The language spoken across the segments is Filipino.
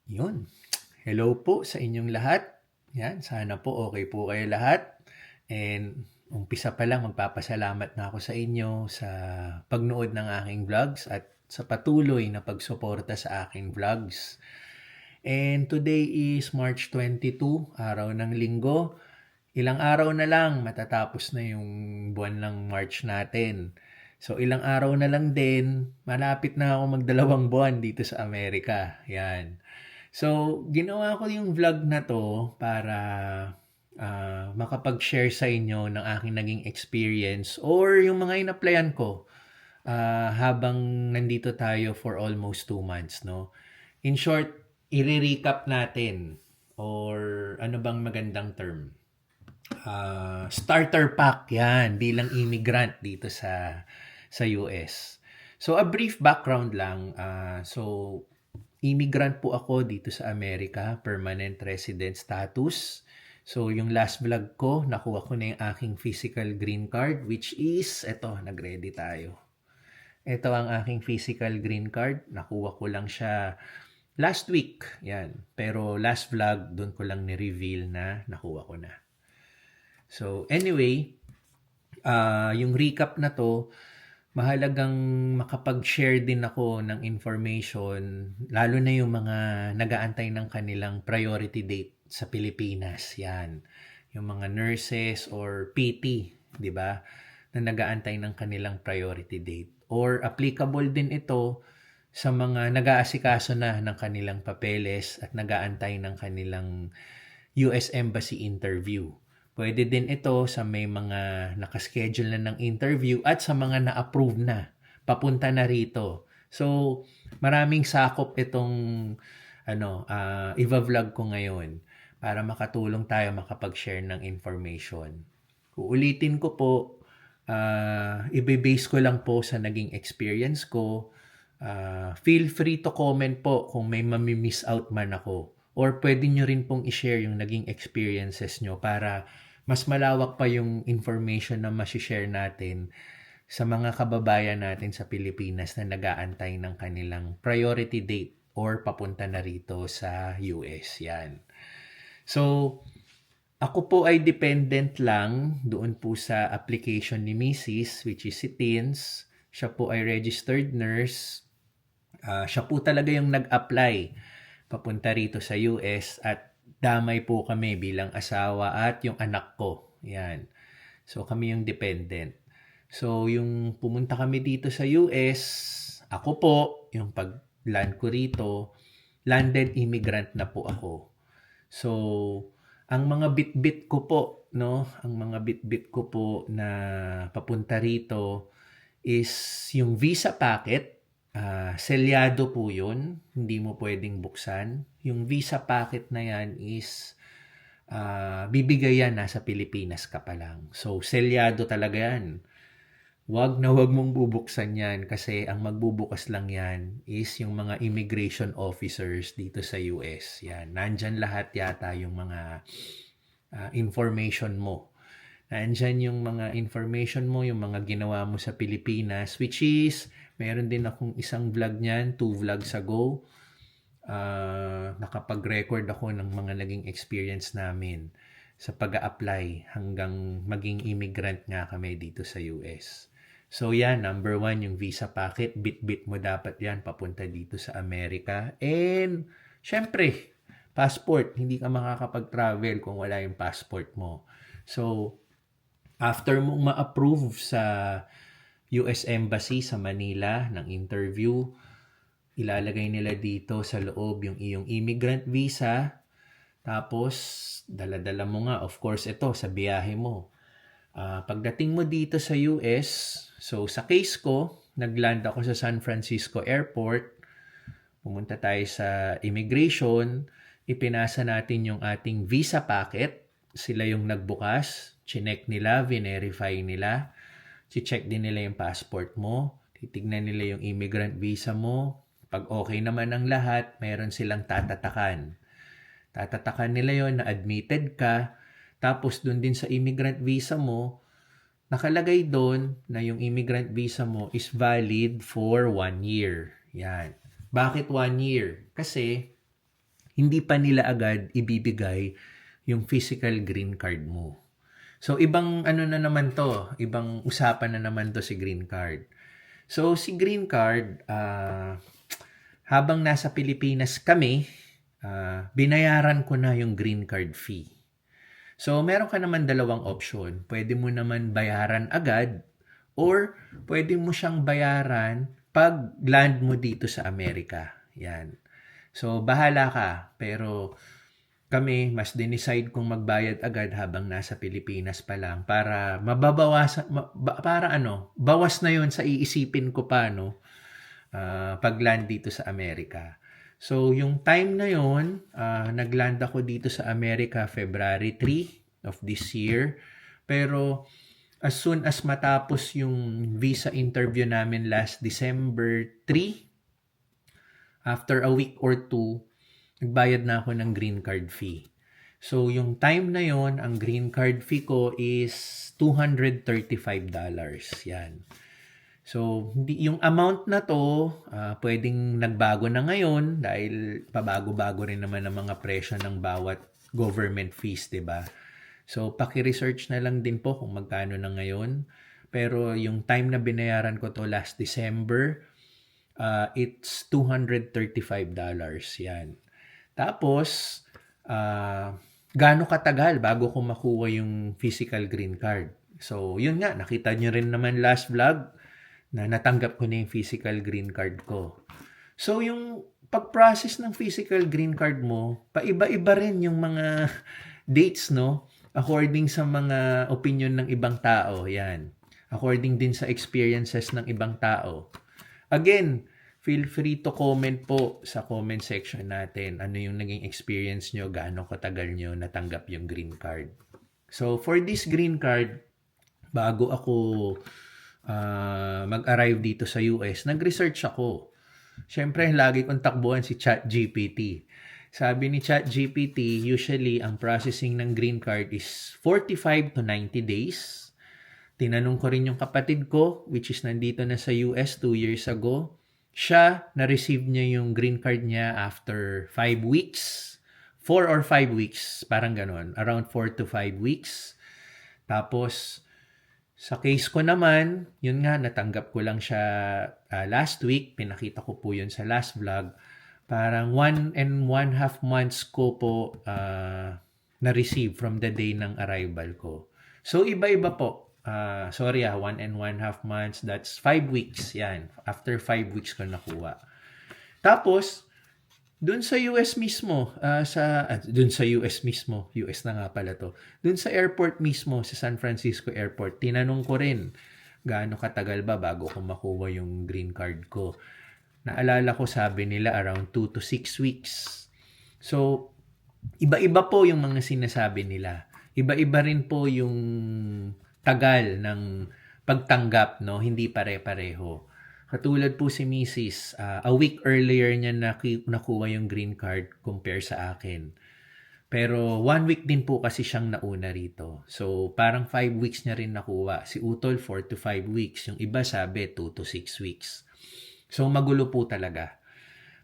Yun. Hello po sa inyong lahat. Yan, sana po okay po kayo lahat. And umpisa pa lang magpapasalamat na ako sa inyo sa pagnood ng aking vlogs at sa patuloy na pagsuporta sa aking vlogs. And today is March 22, araw ng linggo. Ilang araw na lang matatapos na yung buwan ng March natin. So ilang araw na lang din, malapit na ako magdalawang buwan dito sa Amerika. Yan. So, ginawa ko yung vlog na 'to para, makapag-share sa inyo ng aking naging experience or yung mga in-applyan ko, habang nandito tayo for almost 2 months 'no. In short, ire-recap natin or ano bang magandang term? Starter pack 'yan bilang immigrant dito sa US. So, a brief background lang, immigrant po ako dito sa Amerika, permanent resident status. So, yung last vlog ko, nakuha ko na yung aking physical green card, which is, eto, nag-ready tayo. Ito ang aking physical green card. Nakuha ko lang siya last week. Yan. Pero last vlog, doon ko lang ni-reveal na nakuha ko na. So, anyway, yung recap na to, mahalagang makapag-share din ako ng information, lalo na yung mga nag-aantay ng kanilang priority date sa Pilipinas. Yan. Yung mga nurses or PT, di ba? Na nag-aantay ng kanilang priority date. Or applicable din ito sa mga nag-aasikaso na ng kanilang papeles at nag-aantay ng kanilang US Embassy interview. Pwede din ito sa may mga nakaschedule na ng interview at sa mga na-approve na, papunta na rito. So, maraming sakop itong i-vlog ko ngayon para makatulong tayo makapag-share ng information. Uulitin ko po, ibe-base ko lang po sa naging experience ko. Feel free to comment po kung may mami-miss out man ako. Or pwede nyo rin pong i-share yung naging experiences nyo para mas malawak pa yung information na masishare natin sa mga kababayan natin sa Pilipinas na nag-aantay ng kanilang priority date or papunta na rito sa US. Yan. So, ako po ay dependent lang doon po sa application ni Mrs. which is si Teens. Siya po ay registered nurse. Siya po talaga yung nag-apply papunta rito sa US at damay po kami bilang asawa at yung anak ko. Yan. So kami yung dependent. So yung pumunta kami dito sa US, ako po, yung pag-land ko rito, landed immigrant na po ako. So ang mga bit-bit ko po, no, ang mga bit-bit ko po na papunta rito is yung visa packet. Selyado po yun. Hindi mo pwedeng buksan. Yung visa packet na yan is bibigay yan nasa Pilipinas ka pa lang. So, selyado talaga yan. Wag na wag mong bubuksan yan kasi ang magbubukas lang yan is yung mga immigration officers dito sa US. Yan. Nandyan lahat yata yung mga information mo. Nandyan yung mga information mo, yung mga ginawa mo sa Pilipinas, which is, meron din akong isang vlog niyan, 2 vlogs ago. Nakapag-record ako ng mga naging experience namin sa pag-a-apply hanggang maging immigrant nga kami dito sa US. So yan, number 1, yung visa packet. Bit-bit mo dapat yan papunta dito sa Amerika. And, syempre, passport. Hindi ka makakapag-travel kung wala yung passport mo. So, after mong ma-approve sa US Embassy sa Manila ng interview, ilalagay nila dito sa loob yung iyong immigrant visa. Tapos, dala-dala mo nga, of course, ito sa biyahe mo. Pagdating mo dito sa US, so sa case ko, nagland ako sa San Francisco Airport, pumunta tayo sa immigration, ipinasa natin yung ating visa packet, sila yung nagbukas, chinek nila, verify nila, check din nila yung passport mo, titignan nila yung immigrant visa mo, pag okay naman ang lahat, meron silang tatatakan. Tatatakan nila yon na admitted ka, tapos dun din sa immigrant visa mo, nakalagay doon na yung immigrant visa mo is valid for 1 year. Yan. Bakit 1 year? Kasi hindi pa nila agad ibibigay yung physical green card mo. So, ibang ano na naman to, ibang usapan na naman to si green card. So, si green card, habang nasa Pilipinas kami, binayaran ko na yung green card fee. So, meron ka naman dalawang option. Pwede mo naman bayaran agad or pwede mo siyang bayaran pag land mo dito sa Amerika. Yan. So, bahala ka. Pero kami, mas dinicide kung magbayad agad habang nasa Pilipinas pa lang para mababawasan, bawas na yon sa iisipin ko pa, no? Pag land dito sa Amerika. So, yung time na yon, nagland ako dito sa Amerika February 3 of this year. Pero, as soon as matapos yung visa interview namin last December 3, after a week or two, nagbayad na ako ng green card fee. So, yung time na yon, ang green card fee ko is $235. Yan. So, yung amount na to, pwedeng nagbago na ngayon dahil pabago-bago rin naman ang mga presyo ng bawat government fees, 'di ba? So, paki-research na lang din po kung magkano na ngayon. Pero yung time na binayaran ko to last December, it's $235. Yan. Tapos, gaano katagal bago ko makuha yung physical green card? So, yun nga, nakita nyo rin naman last vlog na natanggap ko na yung physical green card ko. So, yung pag-process ng physical green card mo, paiba-iba rin yung mga dates, no? According sa mga opinion ng ibang tao, yan. According din sa experiences ng ibang tao. Again, feel free to comment po sa comment section natin. Ano yung naging experience nyo, gaano katagal nyo natanggap yung green card. So, for this green card, bago ako mag-arrive dito sa US, nag-research ako. Siyempre, lagi kong takbuhan si ChatGPT. Sabi ni ChatGPT, usually, ang processing ng green card is 45 to 90 days. Tinanong ko rin yung kapatid ko, which is nandito na sa US 2 years ago. Siya, na-receive niya yung green card niya after 5 weeks. 4 or 5 weeks, parang ganon. Around 4 to 5 weeks. Tapos, sa case ko naman, yun nga, natanggap ko lang siya last week. Pinakita ko po yun sa last vlog. Parang 1.5 months ko po na-receive from the day ng arrival ko. So, iba-iba po. 1.5 months, that's 5 weeks. Yan, after 5 weeks ko nakuha. Tapos, dun sa US mismo, US na nga pala to. Dun sa airport mismo, sa San Francisco Airport, tinanong ko rin, gaano katagal ba bago ko makuha yung green card ko. Naalala ko, sabi nila around 2 to 6 weeks. So, iba-iba po yung mga sinasabi nila. Iba-iba rin po yung tagal ng pagtanggap, no? Hindi pare-pareho. Katulad po si Mrs. A week earlier niya nakuha yung green card compare sa akin. Pero 1 week din po kasi siyang nauna rito. So, parang 5 weeks niya rin nakuha. Si Utol, 4 to 5 weeks. Yung iba sabi, 2 to 6 weeks. So, magulo po talaga.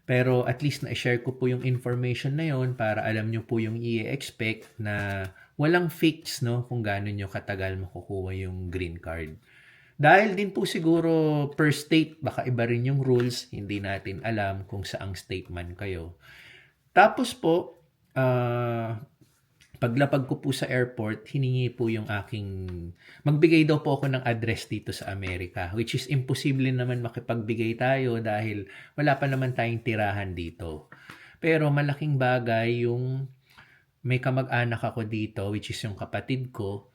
Pero at least na-share ko po yung information na yon para alam nyo po yung i-expect na walang fix, no, kung gaano nyo katagal makukuha yung green card. Dahil din po siguro per state, baka iba rin yung rules, hindi natin alam kung saang state man kayo. Tapos po, paglapag ko po sa airport, hiningi po yung magbigay daw po ako ng address dito sa Amerika, which is imposible naman makipagbigay tayo dahil wala pa naman tayong tirahan dito. Pero malaking bagay yung may kamag-anak ako dito, which is yung kapatid ko,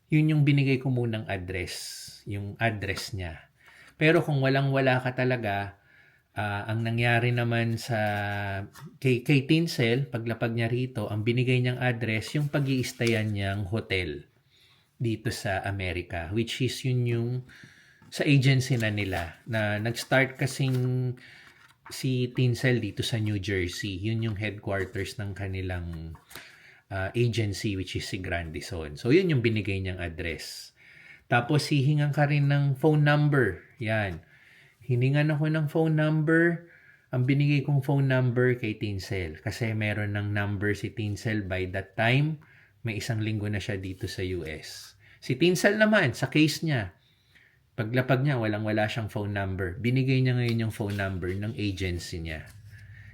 yun yung binigay ko munang address, yung address niya. Pero kung walang-wala ka talaga, ang nangyari naman kay Tinsel, paglapag niya rito, ang binigay niyang address, yung pag-i-stayan niyang hotel dito sa Amerika, which is yun yung sa agency na nila, na nag-start kasing si Tinsel dito sa New Jersey. Yun yung headquarters ng kanilang agency, which is si Grandison. So, yun yung binigay niyang address. Tapos, hihingan ka rin ng phone number. Yan. Hiningan ako ng phone number. ang binigay kong phone number kay Tinsel kasi meron ng number si Tinsel by that time. May 1 linggo na siya dito sa US. Si Tinsel naman, sa case niya, paglapag niya, walang-wala siyang phone number. Binigay niya ngayon yung phone number ng agency niya.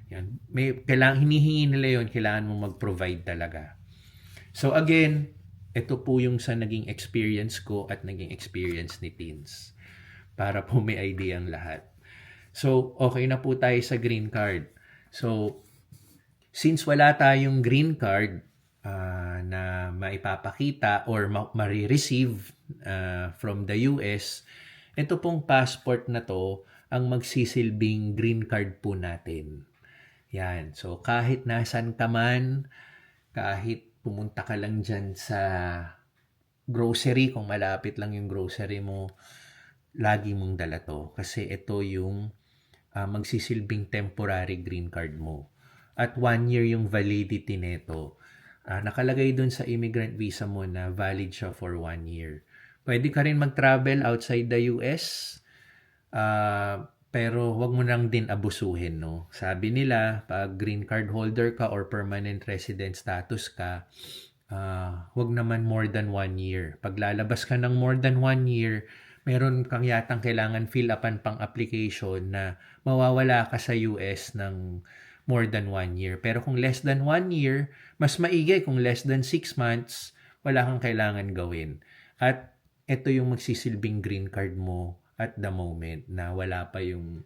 Yan. Hinihingi nila yun, kailangan mong mag-provide talaga. So again, ito po yung sa naging experience ko at naging experience ni Teens. Para po may idea ang lahat. So, okay na po tayo sa green card. So, since wala tayong green card na maipapakita or ma-receive from the US, ito pong passport na to ang magsisilbing green card po natin. Yan. So, kahit nasan ka man, kahit pumunta ka lang dyan sa grocery, kung malapit lang yung grocery mo, lagi mong dala to. Kasi ito yung magsisilbing temporary green card mo. At 1 year yung validity nito. Nakalagay dun sa immigrant visa mo na valid siya for 1 year. Pwede ka rin mag-travel outside the US, pero wag mo lang din abusuhin, no? Sabi nila, pag green card holder ka or permanent resident status ka, wag naman more than 1 year. Pag lalabas ka ng more than 1 year, meron kang yatang kailangan fill upan pang application na mawawala ka sa US ng more than 1 year. Pero kung less than 1 year, mas maigi kung less than 6 months, wala kang kailangan gawin. At ito yung magsisilbing green card mo at the moment na wala pa yung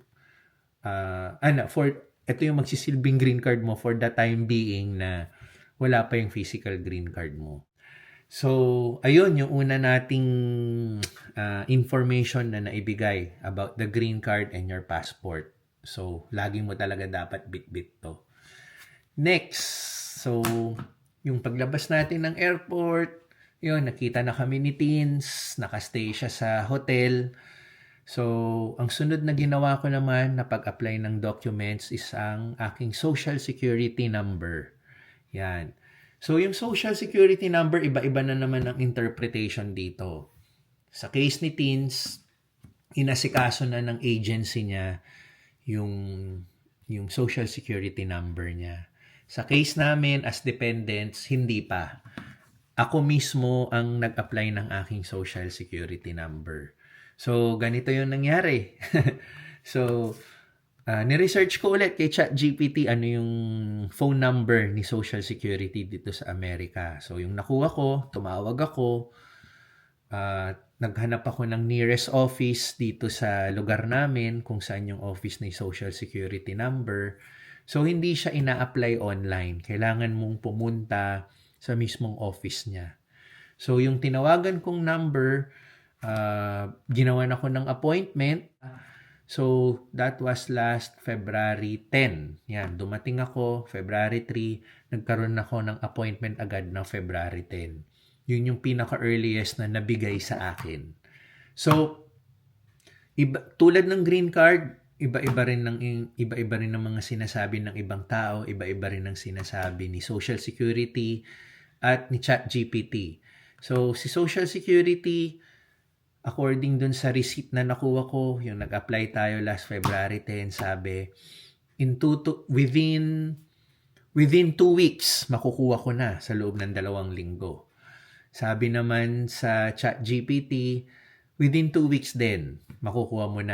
ito yung magsisilbing green card mo for the time being na wala pa yung physical green card mo. So, ayun yung una nating information na naibigay about the green card and your passport. So, lagi mo talaga dapat bit-bit to. Next, so, yung paglabas natin ng airport, yun, nakita na kami ni Teens, nakastay siya sa hotel. So, ang sunod na ginawa ko naman na pag-apply ng documents is ang aking social security number. Yan. So, yung social security number, iba-iba na naman ang interpretation dito. Sa case ni Teens, inasikaso na ng agency niya yung social security number niya. Sa case namin, as dependents, hindi pa. Ako mismo ang nag-apply ng aking social security number. So, ganito yung nangyari. So, ni-research ko ulit kay ChatGPT ano yung phone number ni Social Security dito sa Amerika. So, yung nakuha ko, tumawag ako, naghanap ako ng nearest office dito sa lugar namin kung saan yung office ni Social Security number. So, hindi siya ina-apply online. Kailangan mong pumunta sa mismong office niya. So, yung tinawagan kong number, ginawan ako ng appointment. So, that was last February 10. Yan, dumating ako, February 3, nagkaroon ako ng appointment agad ng February 10. Yun yung pinaka-earliest na nabigay sa akin. So, tulad ng green card, iba-iba rin ng mga sinasabi ng ibang tao, iba-iba rin ng sinasabi ni Social Security at ni ChatGPT. So, si Social Security, according dun sa receipt na nakuha ko, yung nag-apply tayo last February 10, sabi, within 2 weeks, makukuha ko na sa loob ng 2 linggo. Sabi naman sa ChatGPT, within 2 weeks din, makukuha mo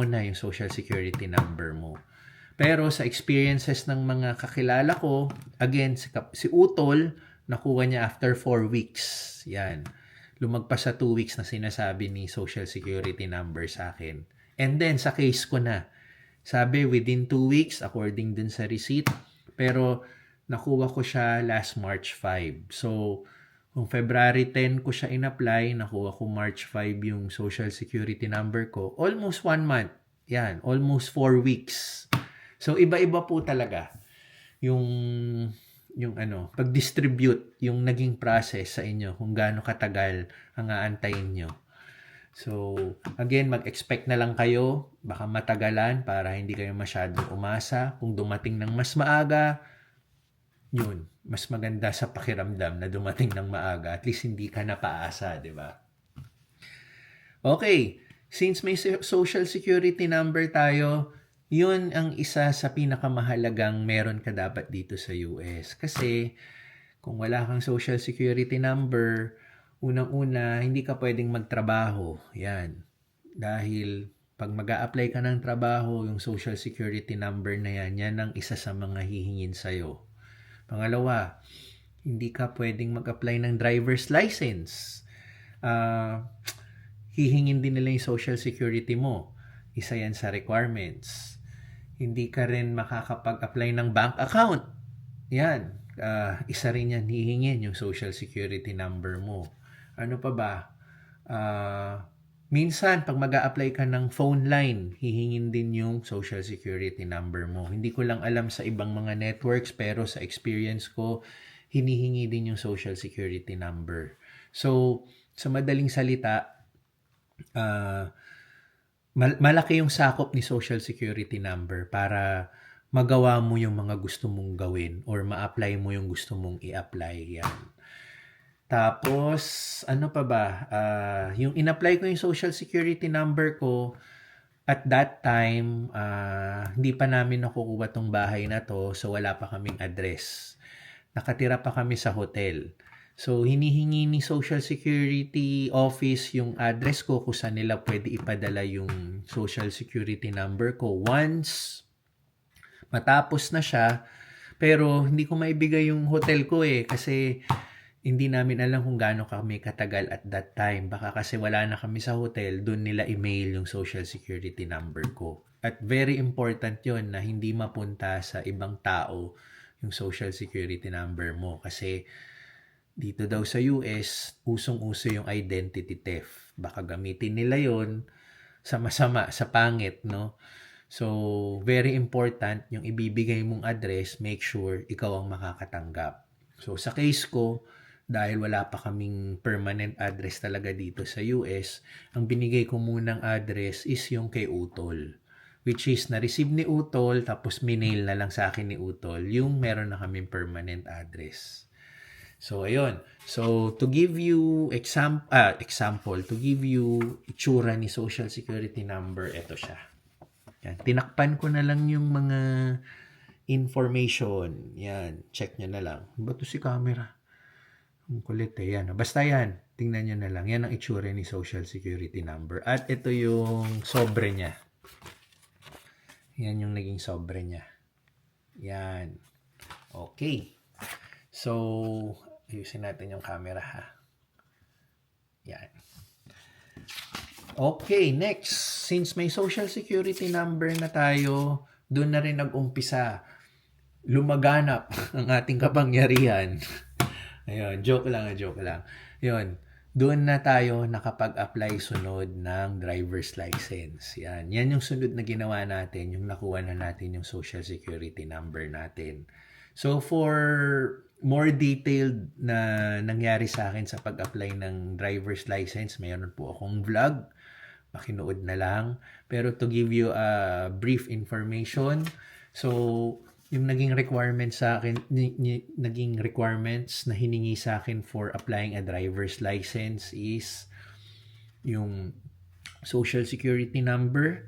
na yung Social Security number mo. Pero sa experiences ng mga kakilala ko, again, si Utol, nakuha niya after 4 weeks. Yan. Lumagpas sa 2 weeks na sinasabi ni Social Security number sa akin. And then, sa case ko na, sabi within 2 weeks, according dun sa receipt, pero nakuha ko siya last March 5. So, kung February 10 ko siya in-apply, nakuha ko March 5 yung Social Security number ko, almost 1 month. Yan, almost 4 weeks. So, iba-iba po talaga yung pag-distribute, yung naging process sa inyo, kung gaano katagal ang aantayin nyo. So, again, mag-expect na lang kayo, baka matagalan para hindi kayo masyadong umasa. Kung dumating ng mas maaga, yun, mas maganda sa pakiramdam na dumating ng maaga. At least hindi ka napaasa, di ba? Okay, since may social security number tayo, Yun ang isa sa pinakamahalagang meron ka dapat dito sa US. Kasi kung wala kang social security number, unang-una, hindi ka pwedeng magtrabaho. Yan. Dahil pag mag-a-apply ka ng trabaho, yung social security number na yan, yan ang isa sa mga hihingin sa'yo. Pangalawa, hindi ka pwedeng mag-apply ng driver's license. Hihingin din nila yung social security mo. Isa yan sa requirements. Hindi ka rin makakapag-apply ng bank account. Yan. Isa rin yan hihingin yung social security number mo. Ano pa ba? Minsan, pag mag-a-apply ka ng phone line, hihingin din yung social security number mo. Hindi ko lang alam sa ibang mga networks, pero sa experience ko, hinihingi din yung social security number. So, sa madaling salita, malaki yung sakop ni social security number para magawa mo yung mga gusto mong gawin or ma-apply mo yung gusto mong i-apply. Yan. Tapos, ano pa ba? Yung in-apply ko yung social security number ko, at that time, hindi pa namin nakukuha tong bahay na to, so wala pa kaming address. Nakatira pa kami sa hotel. So, hinihingi ni Social Security Office yung address ko kung saan nila pwede ipadala yung Social Security number ko. Once matapos na siya, pero hindi ko maibigay yung hotel ko kasi hindi namin alam kung gaano kami katagal at that time. Baka kasi wala na kami sa hotel, doon nila email yung Social Security number ko. At very important yon na hindi mapunta sa ibang tao yung Social Security number mo kasi dito daw sa US, usong-uso yung identity theft. Baka gamitin nila yon sa masama, sa pangit, no? So, very important yung ibibigay mong address, make sure ikaw ang makakatanggap. So, sa case ko, dahil wala pa kaming permanent address talaga dito sa US, ang binigay ko munang address is yung kay Utol. Which is, na-receive ni Utol, tapos minail na lang sa akin ni Utol, yung meron na kaming permanent address. So, ayun. So, to give you example, to give you itsura ni Social Security number, ito siya. Yan. Tinakpan ko na lang yung mga information. Yan. Check nyo na lang. Ba't si camera? Ang kulit yan. Basta yan. Tingnan nyo na lang. Yan ang itsura ni Social Security number. At ito yung sobre niya. Yan yung naging sobre niya. Yan. Okay. So, ayusin natin yung camera ha. Yan. Okay, next. Since may social security number na tayo, doon na rin nag-umpisa lumaganap ang ating kapangyarihan. Ayun, joke lang. Yun, doon na tayo nakapag-apply sunod ng driver's license. Yan yung sunod na ginawa natin, yung nakuha na natin yung social security number natin. So, for more detailed na nangyari sa akin sa pag-apply ng driver's license, mayroon po akong vlog. Pakinood na lang. Pero to give you a brief information, so, yung naging requirements sa akin, naging requirements na hiningi sa akin for applying a driver's license is yung social security number,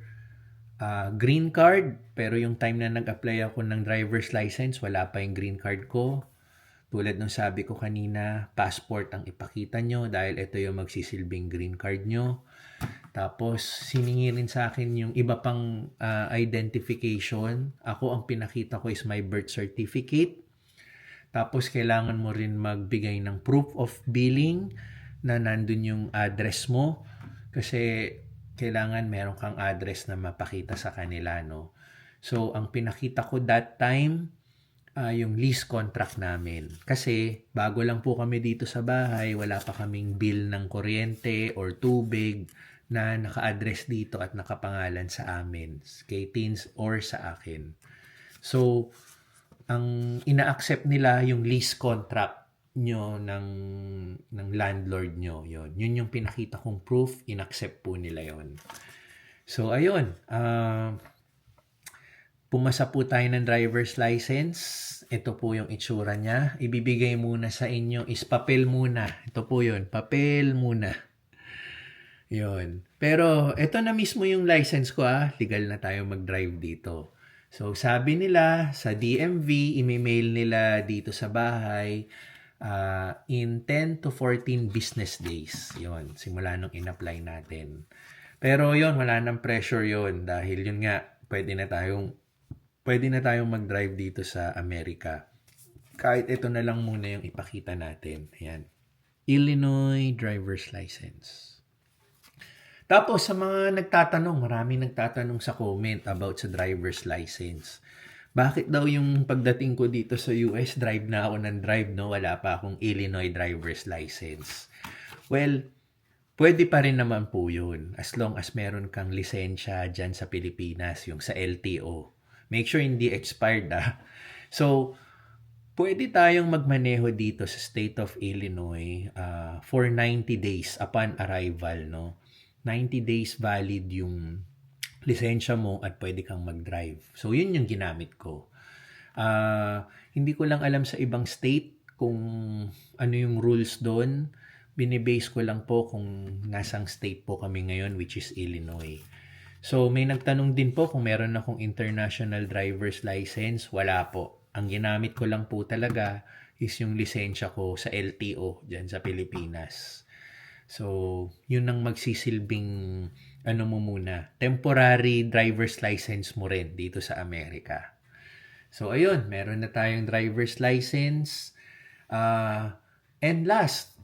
green card, pero yung time na nag-apply ako ng driver's license, wala pa yung green card ko. Tulad ng sabi ko kanina, passport ang ipakita nyo dahil ito yung magsisilbing green card nyo. Tapos, siningi rin sa akin yung iba pang identification. Ako, ang pinakita ko is my birth certificate. Tapos, kailangan mo rin magbigay ng proof of billing na nandun yung address mo. Kasi, kailangan meron kang address na mapakita sa kanila, no? So, ang pinakita ko that time, yung lease contract namin. Kasi, bago lang po kami dito sa bahay, wala pa kaming bill ng kuryente or tubig na naka-address dito at nakapangalan sa amin, kay teens or sa akin. So, ang ina-accept nila yung lease contract nyo ng landlord nyo. Yun yung pinakita kong proof, in-accept po nila yon. So, ayun. Pumasa po tayo ng driver's license. Ito po yung itsura niya. Ibibigay muna sa inyo is papel muna. Ito po yun, papel muna. Yun. Pero eto na mismo yung license ko legal na tayo mag-drive dito. So sabi nila sa DMV, imi-mail nila dito sa bahay in 10 to 14 business days. Yun, simula nung in-apply natin. Pero yun, wala nang pressure yun dahil yun nga, pwede na tayong mag-drive dito sa Amerika. Kahit ito na lang muna yung ipakita natin. Ayan. Illinois driver's license. Tapos sa mga maraming nagtatanong sa comment about sa driver's license. Bakit daw yung pagdating ko dito sa US, drive na ako ng drive, no? Wala pa akong Illinois driver's license. Well, pwede pa rin naman po yun as long as meron kang lisensya dyan sa Pilipinas, yung sa LTO. Make sure hindi expired So, pwede tayong magmaneho dito sa state of Illinois for 90 days upon arrival, no? 90 days valid yung lisensya mo at pwede kang mag-drive. So, yun yung ginamit ko. Hindi ko lang alam sa ibang state kung ano yung rules doon. Binibase ko lang po kung nasang state po kami ngayon, which is Illinois. So, may nagtanong din po kung meron akong international driver's license. Wala po. Ang ginamit ko lang po talaga is yung lisensya ko sa LTO dyan sa Pilipinas. So, yun ang magsisilbing mo muna, temporary driver's license mo rin dito sa Amerika. So, ayun, meron na tayong driver's license. And last,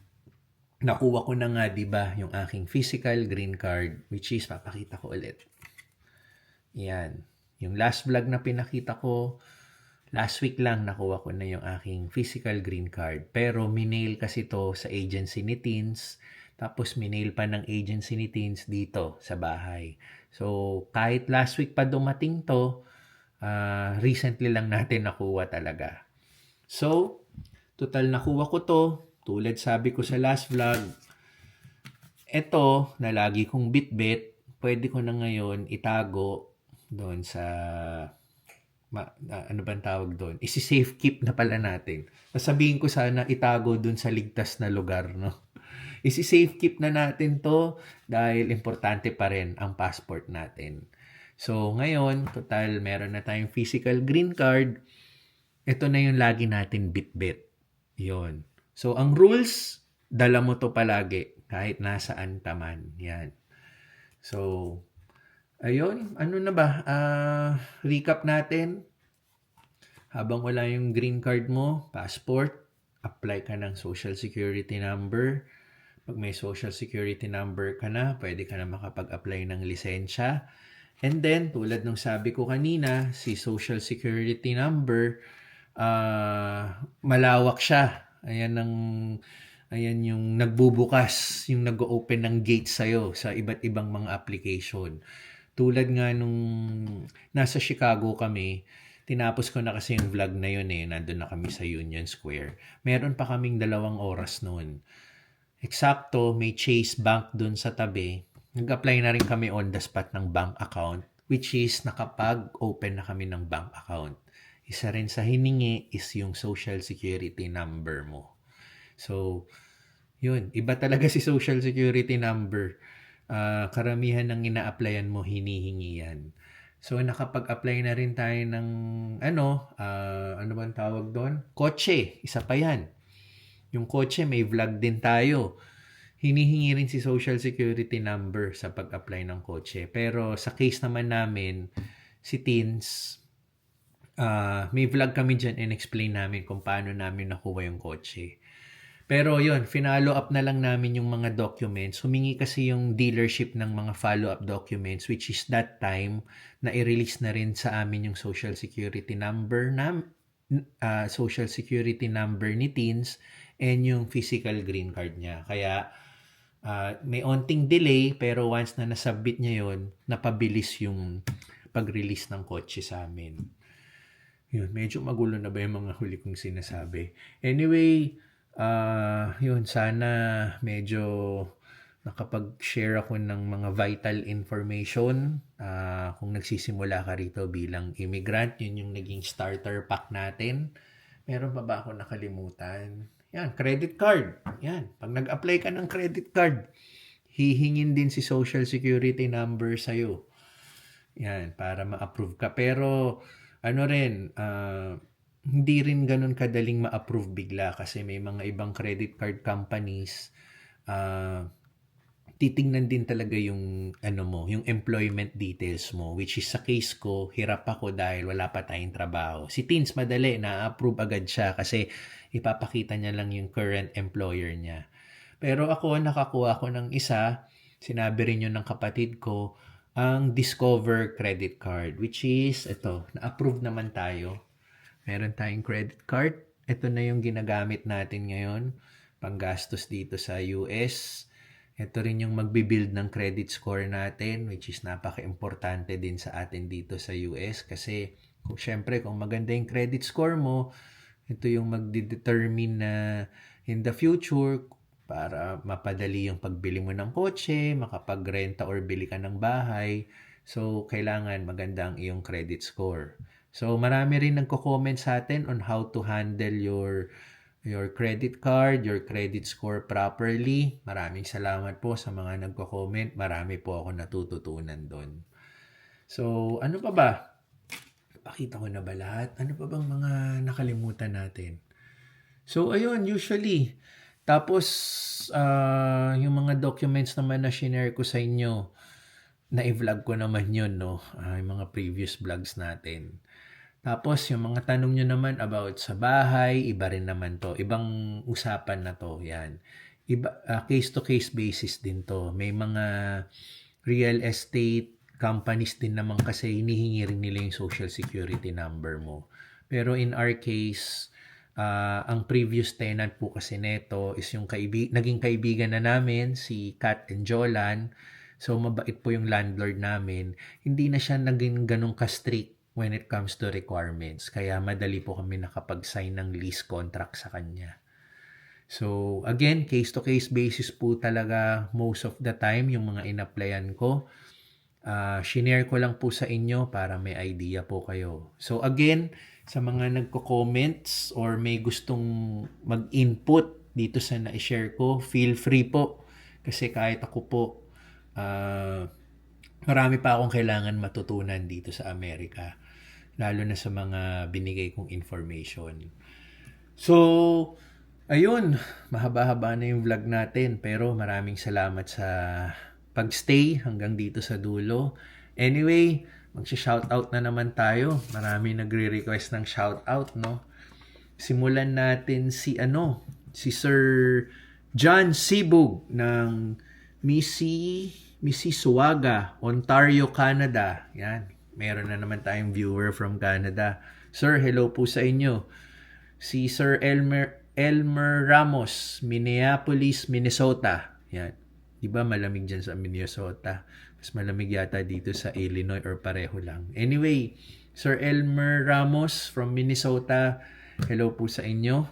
nakuha ko na nga, di ba, yung aking physical green card, which is, papakita ko ulit. Yan. Yung last vlog na pinakita ko, last week lang nakuha ko na yung aking physical green card. Pero minail kasi to sa agency ni Teens. Tapos minail pa ng agency ni Teens dito sa bahay. So kahit last week pa dumating to, recently lang natin nakuha talaga. So, total nakuha ko to. Tulad sabi ko sa last vlog, eto na lagi kong bitbit, pwede ko na ngayon itago doon sa ano bang tawag doon? Isi-safe keep na pala natin. Sasabihin ko sana itago doon sa ligtas na lugar, no? Isi-safe keep na natin to dahil importante pa rin ang passport natin. So, ngayon, total, meron na tayong physical green card. Ito na yung lagi natin bit-bit. Yun. So, ang rules, dala mo to palagi kahit nasaan ka man. Yan. So, ayun. Ano na ba? Recap natin. Habang wala yung green card mo, passport, apply ka ng social security number. Pag may social security number ka na, pwede ka na makapag-apply ng lisensya. And then, tulad ng sabi ko kanina, si social security number, malawak siya. Ayan yung nagbubukas, yung nag-open ng gate sa'yo sa iba't ibang mga application. Tulad nga nung nasa Chicago kami, tinapos ko na kasi yung vlog na yun nandun na kami sa Union Square. Meron pa kaming 2 oras noon. Eksakto, may Chase Bank dun sa tabi. Nag-apply na rin kami on the spot ng bank account, which is nakapag-open na kami ng bank account. Isa rin sa hiningi is yung social security number mo. So, yun. Iba talaga si social security number. Karamihan ng ina-applyan mo, hinihingi yan. So, nakapag-apply na rin tayo ng, ano bang tawag doon? Kotse. Isa pa yan. Yung kotse, may vlog din tayo. Hinihingi rin si social security number sa pag-apply ng kotse. Pero sa case naman namin, si Teens, may vlog kami dyan and explain namin kung paano namin nakuha yung kotse. Pero yun, finalo up na lang namin yung mga documents. Humingi kasi yung dealership ng mga follow-up documents, which is that time na i-release na rin sa amin yung social security number ni Teens and yung physical green card niya. Kaya may onting delay pero once na nasubmit niya yon, napabilis yung pag-release ng kotse sa amin. Yun, medyo magulo na ba yung mga huli kong sinasabi? Anyway, yun, sana medyo nakapag-share ako ng mga vital information. Kung nagsisimula ka rito bilang immigrant, yun yung naging starter pack natin. Meron pa ba ako nakalimutan? Yan, credit card. Yan, pag nag-apply ka ng credit card, hihingin din si Social Security number sa'yo. Yan, para ma-approve ka. Pero, ano rin, hindi rin ganun kadaling ma-approve bigla kasi may mga ibang credit card companies, titingnan din talaga yung ano mo, yung employment details mo, which is sa case ko, hirap ako dahil wala pa tayong trabaho. Si Teens madali, na-approve agad siya kasi ipapakita niya lang yung current employer niya. Pero ako, nakakuha ko ng isa, sinabi rin yun ng kapatid ko, ang Discover credit card, which is, ito, na-approve naman tayo. Meron tayong credit card. Ito na yung ginagamit natin ngayon, panggastos dito sa US. Ito rin yung magbibuild ng credit score natin, which is napaka-importante din sa atin dito sa US kasi syempre kung maganda yung credit score mo, ito yung magdedetermine na in the future para mapadali yung pagbili mo ng kotse, makapagrenta or bili ka ng bahay. So, kailangan maganda ang iyong credit score. So, marami rin nagko-comment sa atin on how to handle your credit card, your credit score properly. Maraming salamat po sa mga nagko-comment. Marami po ako natututunan doon. So, ano pa ba? Pakita ko na ba lahat? Ano pa bang mga nakalimutan natin? So, ayun, usually. Tapos, yung mga documents naman na shinare ko sa inyo, na-vlog ko naman yun, no? Yung mga previous vlogs natin. Tapos, yung mga tanong nyo naman about sa bahay, iba rin naman to. Ibang usapan na to, yan. Iba, case-to-case basis din to. May mga real estate companies din naman kasi hinihingi rin nila yung social security number mo. Pero in our case, ang previous tenant po kasi neto is yung naging kaibigan na namin, si Kat and Jolan. So, mabait po yung landlord namin. Hindi na siya naging ganun ka-strict when it comes to requirements. Kaya madali po kami nakapag-sign ng lease contract sa kanya. So, again, case-to-case basis po talaga most of the time yung mga in-applyan ko. Shinare ko lang po sa inyo para may idea po kayo. So, again, sa mga nagko-comments or may gustong mag-input dito sa na-share ko, feel free po. Kasi kahit ako po, marami pa akong kailangan matutunan dito sa Amerika. Lalo na sa mga binigay kong information. So, ayun, mahaba-haba na yung vlog natin. Pero maraming salamat sa pagstay hanggang dito sa dulo. Anyway, magsha-shoutout na naman tayo. Marami nagre-request ng shoutout, no? Simulan natin si Sir John Sibug ng Mississauga, Ontario, Canada. Yan. Meron na naman tayong viewer from Canada. Sir, hello po sa inyo. Si Sir Elmer Ramos, Minneapolis, Minnesota. Yan. Diba malamig dyan sa Minnesota? Mas malamig yata dito sa Illinois or pareho lang. Anyway, Sir Elmer Ramos from Minnesota, hello po sa inyo.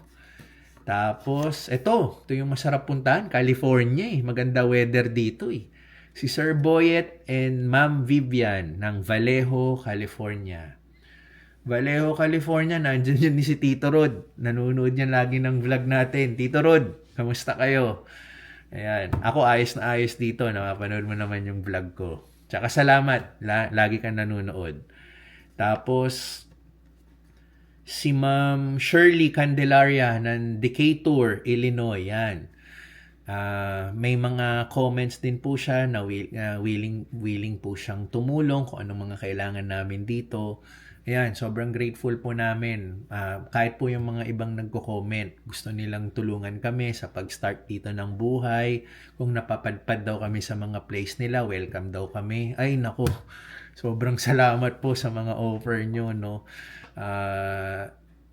Tapos, ito yung masarap puntahan, California eh. Maganda weather dito eh. Si Sir Boyet and Ma'am Vivian ng Vallejo, California. Vallejo, California, nandiyan yun ni si Tito Rod. Nanonood yan lagi ng vlog natin. Tito Rod, kamusta kayo? Ayan. Ako ayos na ayos dito. Napapanood mo naman yung vlog ko. Tsaka salamat. Lagi kang nanonood. Tapos, si Ma'am Shirley Candelaria ng Decatur, Illinois. Yan. May mga comments din po siya na willing po siyang tumulong kung anong mga kailangan namin dito. Ayan, sobrang grateful po namin. Kahit po yung mga ibang nagko-comment, gusto nilang tulungan kami sa pag-start dito ng buhay. Kung napapadpad daw kami sa mga place nila, welcome daw kami. Ay, nako. Sobrang salamat po sa mga offer nyo, no?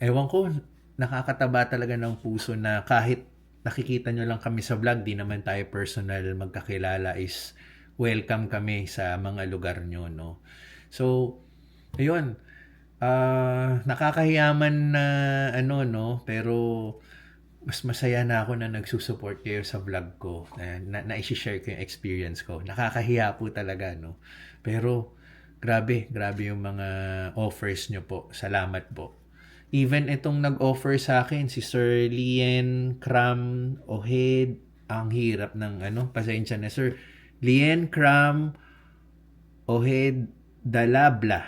Ewan ko, nakakataba talaga ng puso na kahit nakikita nyo lang kami sa vlog, di naman tayo personal magkakilala, is welcome kami sa mga lugar nyo, no? So, ayun, nakakahiyaman na no, pero mas masaya na ako na nagsusupport kayo sa vlog ko, na-share ko yung experience ko. Nakakahiya po talaga, no? Pero, grabe yung mga offers nyo po. Salamat po. Even itong nag-offer sa akin, si Sir Lien Cram Ohed Ang hirap ng pasensya na sir. Lien Cram Ohed Dalabla.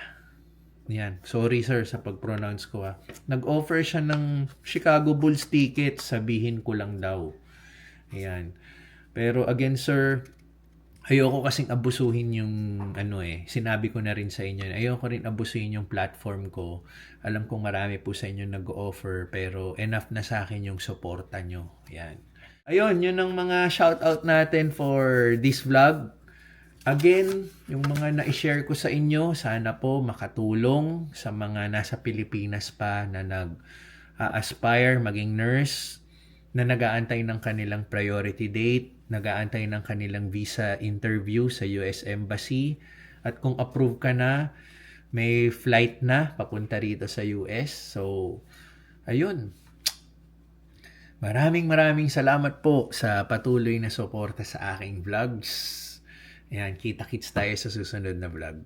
Yan. Sorry sir sa pag-pronounce ko ha. Nag-offer siya ng Chicago Bulls ticket. Sabihin ko lang daw. Ayan. Pero again sir, ayoko kasing abusuhin yung sinabi ko na rin sa inyo. Ayoko rin abusuhin yung platform ko. Alam kong marami po sa inyo nag-offer pero enough na sa akin yung suporta nyo. Ayan. Ayun, yun ang mga shoutout natin for this vlog. Again, yung mga na-share ko sa inyo, sana po makatulong sa mga nasa Pilipinas pa na nag-aspire maging nurse, na nag-aantay ng kanilang priority date, nag-aantay ng kanilang visa interview sa US Embassy, at kung approve ka na, may flight na papunta rito sa US. So, ayun. Maraming salamat po sa patuloy na suporta sa aking vlogs. Ayan, kita-kits tayo sa susunod na vlog.